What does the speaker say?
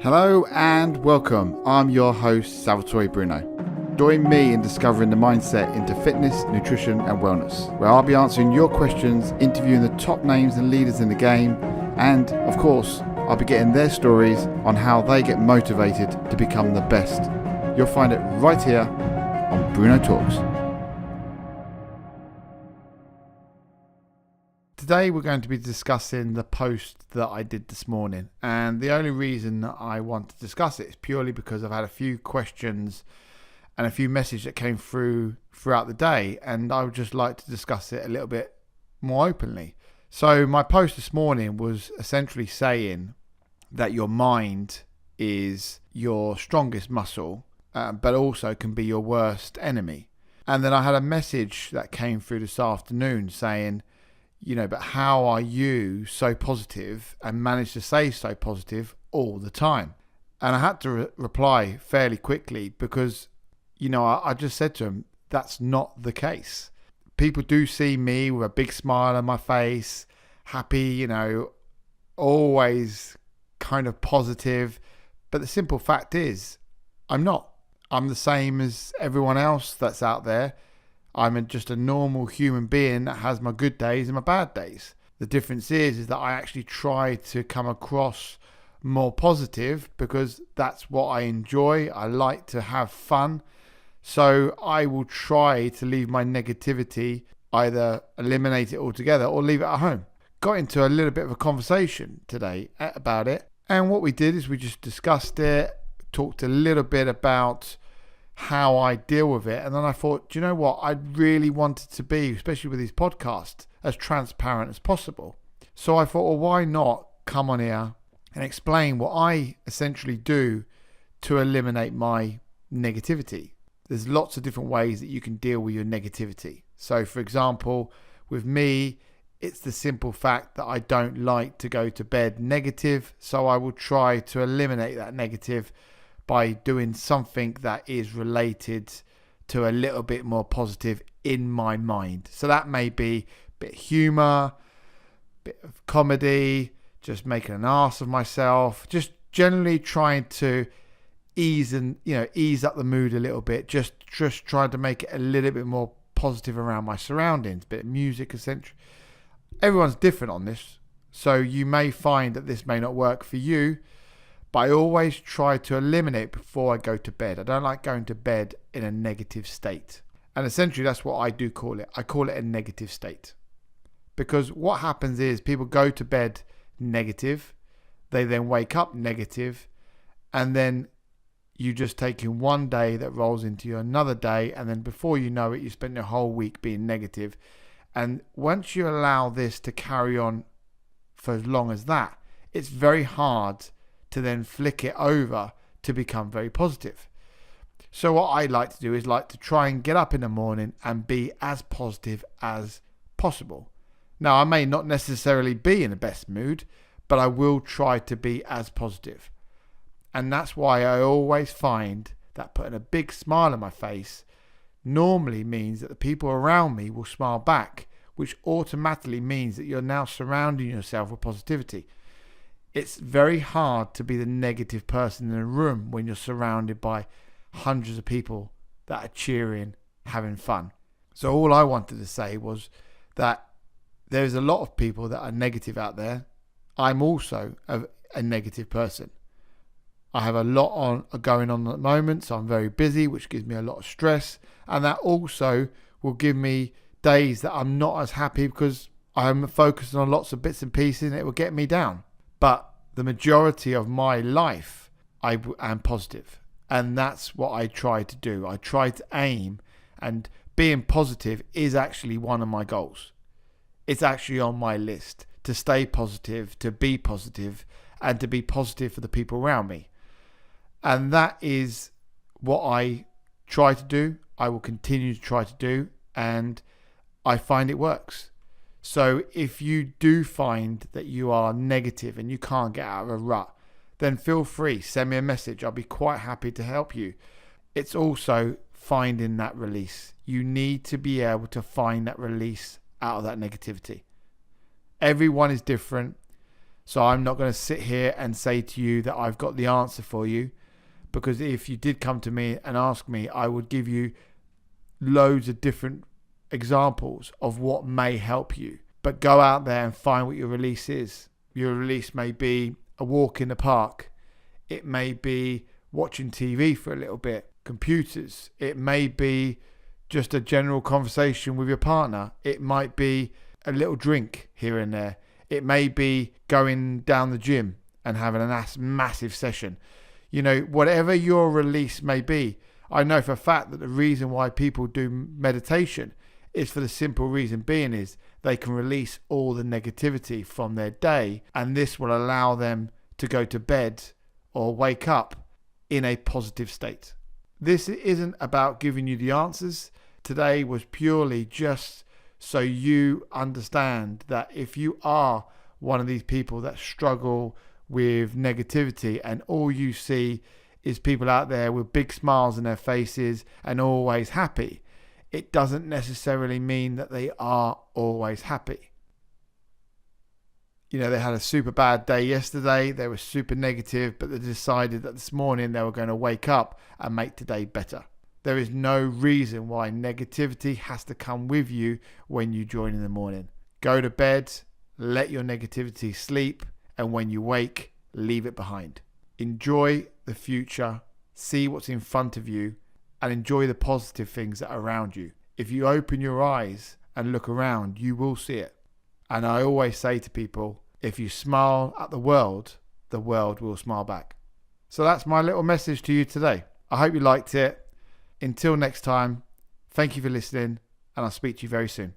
Hello and welcome. I'm your host, Salvatore Bruno. Join me in discovering the mindset into fitness, nutrition and wellness, where I'll be answering your questions, interviewing the top names and leaders in the game, and of course, I'll be getting their stories on how they get motivated to become the best. You'll find it right here on Bruno Talks. Today we're going to be discussing the post that I did this morning, and the only reason that I want to discuss it is purely because I've had a few questions and a few messages that came throughout the day, and I would just like to discuss it a little bit more openly. So my post this morning was essentially saying that your mind is your strongest muscle, but also can be your worst enemy. And then I had a message that came through this afternoon saying, but how are you so positive and manage to stay so positive all the time? And I had to reply fairly quickly because, I just said to him, that's not the case. People do see me with a big smile on my face, happy, always kind of positive. But the simple fact is, I'm not. I'm the same as everyone else that's out there. I'm just a normal human being that has my good days and my bad days. The difference is that I actually try to come across more positive because that's what I enjoy. I like to have fun. So I will try to leave my negativity, either eliminate it altogether or leave it at home. Got into a little bit of a conversation today about it. And what we did is we just discussed it, talked a little bit about how I deal with it. And then I thought, do you know what? I really wanted to be, especially with these podcasts, as transparent as possible. So I thought, well, why not come on here and explain what I essentially do to eliminate my negativity. There's lots of different ways that you can deal with your negativity. So for example, with me, it's the simple fact that I don't like to go to bed negative. So I will try to eliminate that negative by doing something that is related to a little bit more positive in my mind. So that may be a bit of humor, a bit of comedy, just making an ass of myself, just generally trying to ease up the mood a little bit, just trying to make it a little bit more positive around my surroundings, a bit of music, essentially. Everyone's different on this, so you may find that this may not work for you. But I always try to eliminate before I go to bed. I don't like going to bed in a negative state. And essentially that's what I do call it. I call it a negative state. Because what happens is people go to bed negative. They then wake up negative. And then you just take in one day that rolls into another day. And then before you know it, you spend your whole week being negative. And once you allow this to carry on for as long as that, it's very hard to then flick it over to become very positive. So what I like to do is like to try and get up in the morning and be as positive as possible. Now, I may not necessarily be in the best mood, but I will try to be as positive. And that's why I always find that putting a big smile on my face normally means that the people around me will smile back, which automatically means that you're now surrounding yourself with positivity. It's very hard to be the negative person in a room when you're surrounded by hundreds of people that are cheering, having fun. So all I wanted to say was that there's a lot of people that are negative out there. I'm also a negative person. I have a lot going on at the moment, so I'm very busy, which gives me a lot of stress. And that also will give me days that I'm not as happy because I'm focused on lots of bits and pieces and it will get me down. But the majority of my life, I am positive. And that's what I try to do. I try to aim, and being positive is actually one of my goals. It's actually on my list to stay positive, to be positive, and to be positive for the people around me. And that is what I try to do. I will continue to try to do, and I find it works. So if you do find that you are negative and you can't get out of a rut, then feel free, send me a message. I'll be quite happy to help you. It's also finding that release. You need to be able to find that release out of that negativity. Everyone is different. So I'm not going to sit here and say to you that I've got the answer for you, because if you did come to me and ask me, I would give you loads of different examples of what may help you. But go out there and find what your release is. Your release may be a walk in the park. It may be watching TV for a little bit, computers. It may be just a general conversation with your partner. It might be a little drink here and there. It may be going down the gym and having a massive session. You know, whatever your release may be. I know for a fact that the reason why people do meditation is for the simple reason being is they can release all the negativity from their day, and this will allow them to go to bed or wake up in a positive state. This isn't about giving you the answers. Today was purely just so you understand that if you are one of these people that struggle with negativity and all you see is people out there with big smiles on their faces and always happy, it doesn't necessarily mean that they are always happy. You know, they had a super bad day yesterday, they were super negative, but they decided that this morning they were going to wake up and make today better. There is no reason why negativity has to come with you when you join in the morning. Go to bed, let your negativity sleep, and when you wake, leave it behind. Enjoy the future, see what's in front of you, and enjoy the positive things that are around you. If you open your eyes and look around, you will see it. And I always say to people, if you smile at the world will smile back. So that's my little message to you today. I hope you liked it. Until next time, thank you for listening, and I'll speak to you very soon.